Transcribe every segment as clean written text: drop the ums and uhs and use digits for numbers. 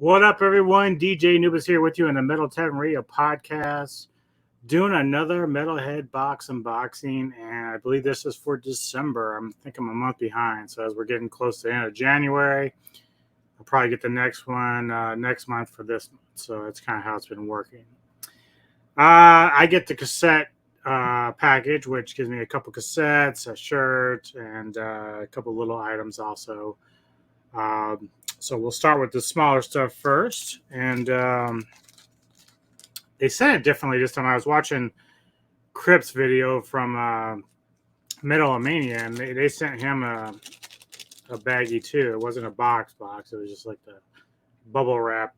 What up, everyone? DJ Noob is here with you in the Metalhead Radio podcast, doing another Metalhead Box unboxing, and I believe this is for December. I think I'm a month behind, so as we're getting close to the end of January, I'll probably get the next one next month for this month, so that's kind of how it's been working. I get the cassette package, which gives me a couple cassettes, a shirt, and a couple little items also. So we'll start with the smaller stuff first. And they said it differently this time. I was watching Crip's video from Metal Mania, and they sent him a baggie too. It wasn't a box. It was just like the bubble wrap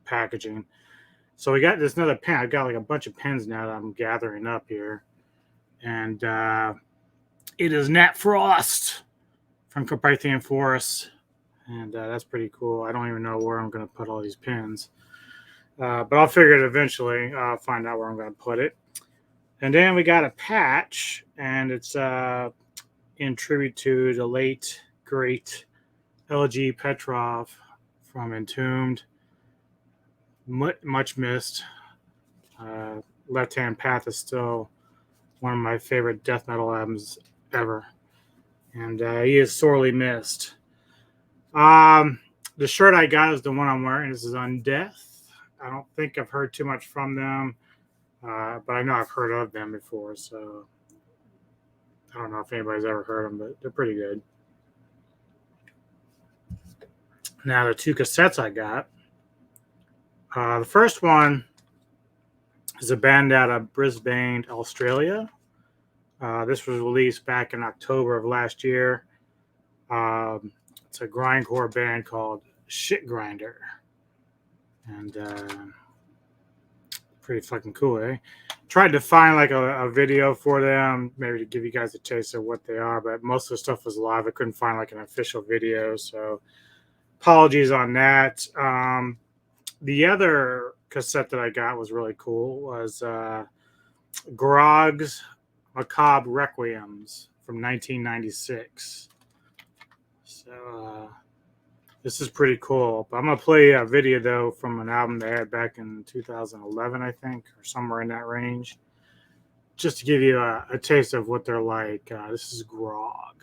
packaging. So we got this another pen. I've got like a bunch of pens now that I'm gathering up here. And it is Nat Frost from Carpathian Forest. And that's pretty cool. I don't even know where I'm going to put all these pins. But I'll figure it eventually. I'll find out where I'm going to put it. And then we got a patch. And it's in tribute to the late, great L.G. Petrov from Entombed. Much missed. Left Hand Path is still one of my favorite death metal albums ever. And he is sorely missed. The shirt I got is the one I'm wearing. This is Undeath. I don't think I've heard too much from them, but I know I've heard of them before, so I don't know if anybody's ever heard them, but they're pretty good. Now, the two cassettes I got. The first one is a band out of Brisbane, Australia. This was released back in October of last year. It's a grindcore band called Shit Grinder. And pretty fucking cool, eh? Tried to find like a video for them, maybe to give you guys a taste of what they are, but most of the stuff was live. I couldn't find like an official video, so apologies on that. The other cassette that I got was really cool. Was Grog's Macabre Requiems from 1996. So this is pretty cool. But I'm going to play a video, though, from an album they had back in 2011, I think, or somewhere in that range, just to give you a taste of what they're like. This is Grog.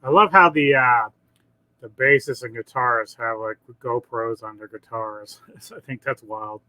I love how the bassists and guitarists have like GoPros on their guitars. I think that's wild.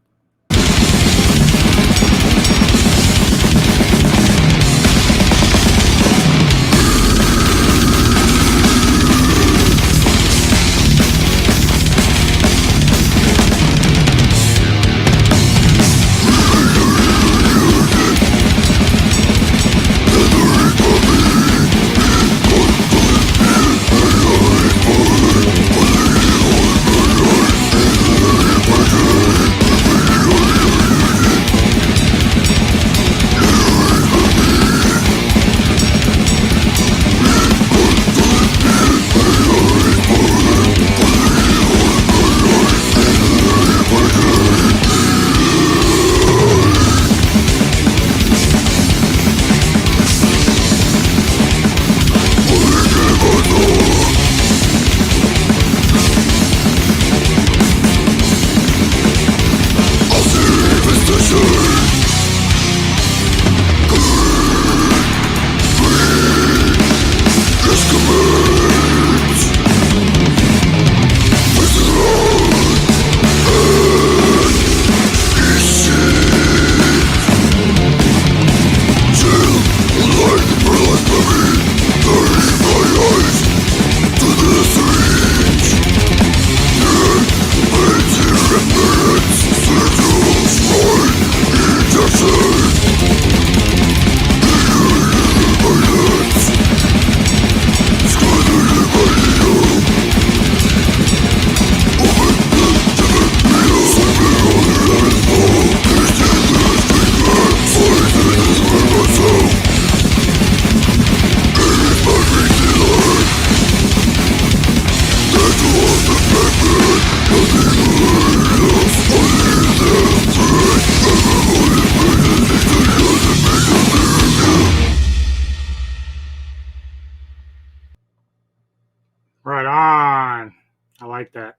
like that.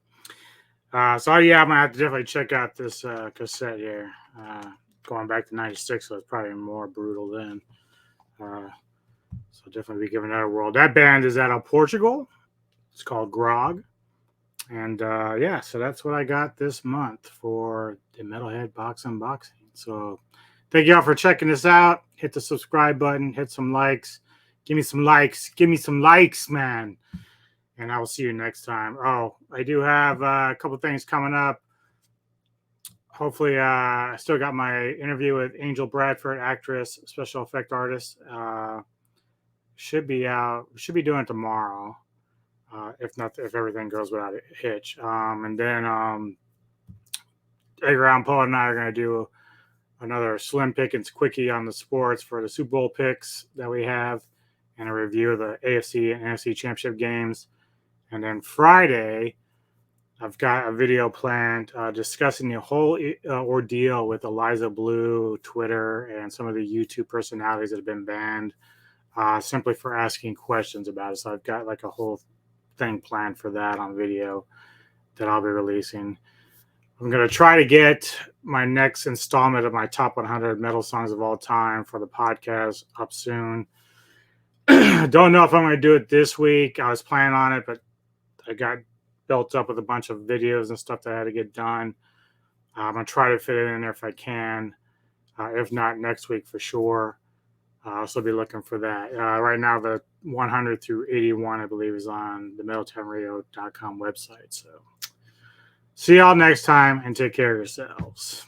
So yeah, I'm gonna have to definitely check out this cassette here. Going back to '96, so it's probably more brutal then. So definitely be giving that a whirl. That band is out of Portugal. It's called Grog. And yeah, so that's what I got this month for the Metalhead Box Unboxing. So thank y'all for checking this out. Hit the subscribe button, hit some likes. Give me some likes. Give me some likes, man. And I will see you next time. Oh, I do have a couple things coming up. Hopefully, I still got my interview with Angel Bradford, actress, special effect artist. Should be out. Should be doing it tomorrow. If not, if everything goes without a hitch. And then Edgar Allan Poe and I are going to do another Slim Pickens quickie on the sports for the Super Bowl picks that we have, and a review of the AFC and NFC Championship games. And then Friday, I've got a video planned discussing the whole ordeal with Eliza Blue, Twitter, and some of the YouTube personalities that have been banned simply for asking questions about it. So I've got like a whole thing planned for that on video that I'll be releasing. I'm going to try to get my next installment of my top 100 metal songs of all time for the podcast up soon. Don't know if I'm going to do it this week. I was planning on it, but I got built up with a bunch of videos and stuff that I had to get done. I'm going to try to fit it in there if I can. If not, next week for sure. I'll still be looking for that. Right now, the 100 through 81, I believe, is on the metalheadbox.com website. So see y'all next time, and take care of yourselves.